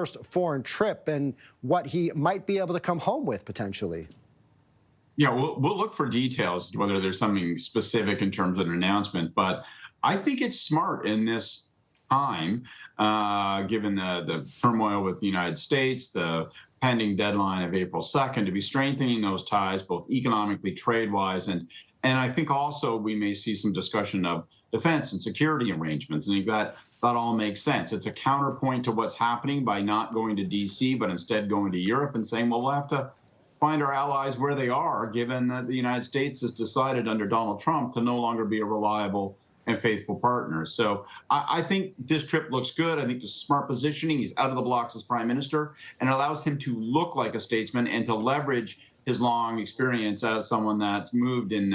first foreign trip and what he might be able to come home with potentially. Yeah, we'll look for details, whether there's something specific in terms of an announcement. But I think it's smart in this time, given the turmoil with the United States, the pending deadline of April 2nd, to be strengthening those ties, both economically, trade-wise, and I think also we may see some discussion of defense and security arrangements. And that all makes sense. It's a counterpoint to what's happening by not going to D.C., but instead going to Europe and saying, well, we'll have to find our allies where they are, given that the United States has decided under Donald Trump to no longer be a reliable and faithful partner. So I think this trip looks good. I think the smart positioning. He's out of the blocks as prime minister, and allows him to look like a statesman and to leverage his long experience as someone that's moved in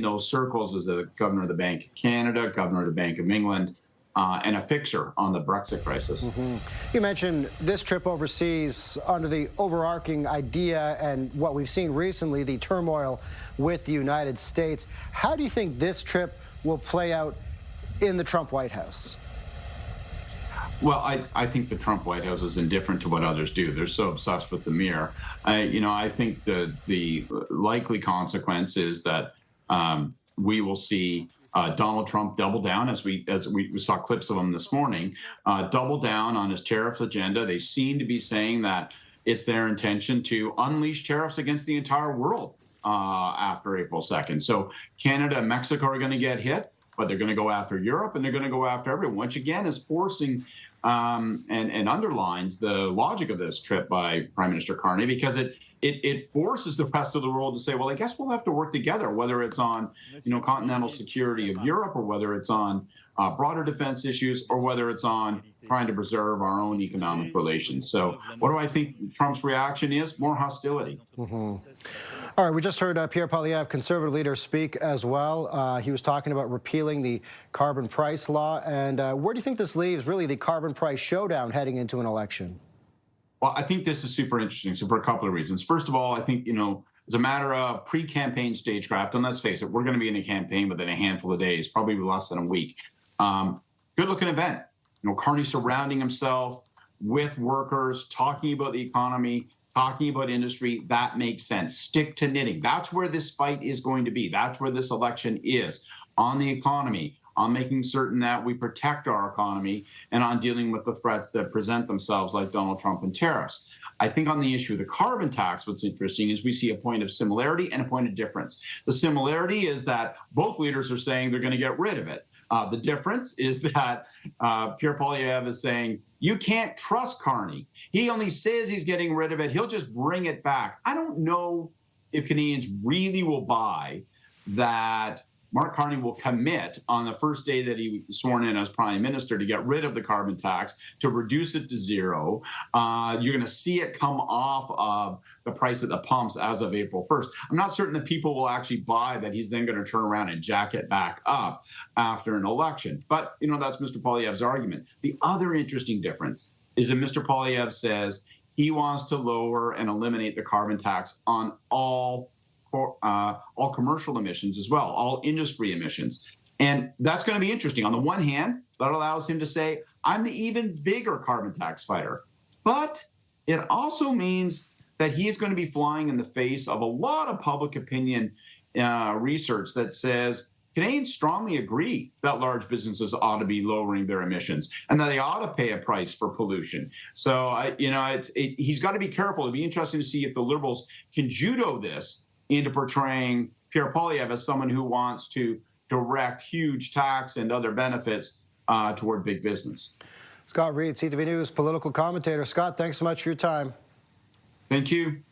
those circles as a governor of the Bank of Canada, governor of the Bank of England, and a fixer on the Brexit crisis. You mentioned this trip overseas under the overarching idea and what we've seen recently, the turmoil with the United States. How do you think this trip will play out in the Trump White House? Well, I think the Trump White House is indifferent to what others do. They're so obsessed with the mirror. I think the likely consequence is that we will see Donald Trump double down, as we saw clips of him this morning, double down on his tariff agenda. They seem to be saying that it's their intention to unleash tariffs against the entire world after April 2nd. So Canada and Mexico are going to get hit, but they're going to go after Europe, and they're going to go after everyone, which again is forcing and underlines the logic of this trip by Prime Minister Carney, because it forces the rest of the world to say, well, I guess we'll have to work together, whether it's on continental security of Europe, or whether it's on broader defense issues, or whether it's on trying to preserve our own economic relations. So what do I think Trump's reaction is? More hostility. All right, we just heard Pierre Poilievre, conservative leader, speak as well. He was talking about repealing the carbon price law. And where do you think this leaves, really, the carbon price showdown heading into an election? Well, I think this is super interesting. So for a couple of reasons. First of all, I think, as a matter of pre-campaign stagecraft, and let's face it, we're going to be in a campaign within a handful of days, probably less than a week. Good-looking event. Carney surrounding himself with workers, talking about the economy, talking about industry. That makes sense. Stick to knitting. That's where this fight is going to be. That's where this election is, on the economy, on making certain that we protect our economy, and on dealing with the threats that present themselves, like Donald Trump and tariffs. I think on the issue of the carbon tax, what's interesting is we see a point of similarity and a point of difference. The similarity is that both leaders are saying they're going to get rid of it. The difference is that Pierre Poilievre is saying, you can't trust Carney. He only says he's getting rid of it. He'll just bring it back. I don't know if Canadians really will buy that Mark Carney will commit on the first day that he was sworn in as prime minister to get rid of the carbon tax, to reduce it to zero. You're going to see it come off of the price at the pumps as of April 1st. I'm not certain that people will actually buy that he's then going to turn around and jack it back up after an election. But, that's Mr. Poilievre's argument. The other interesting difference is that Mr. Poilievre says he wants to lower and eliminate the carbon tax on all commercial emissions as well, all industry emissions. And that's going to be interesting. On the one hand, that allows him to say, I'm the even bigger carbon tax fighter. But it also means that he is going to be flying in the face of a lot of public opinion research that says Canadians strongly agree that large businesses ought to be lowering their emissions and that they ought to pay a price for pollution. So, he's got to be careful. It'll be interesting to see if the Liberals can judo this into portraying Pierre Poilievre as someone who wants to direct huge tax and other benefits toward big business. Scott Reid, CTV News political commentator. Scott, thanks so much for your time. Thank you.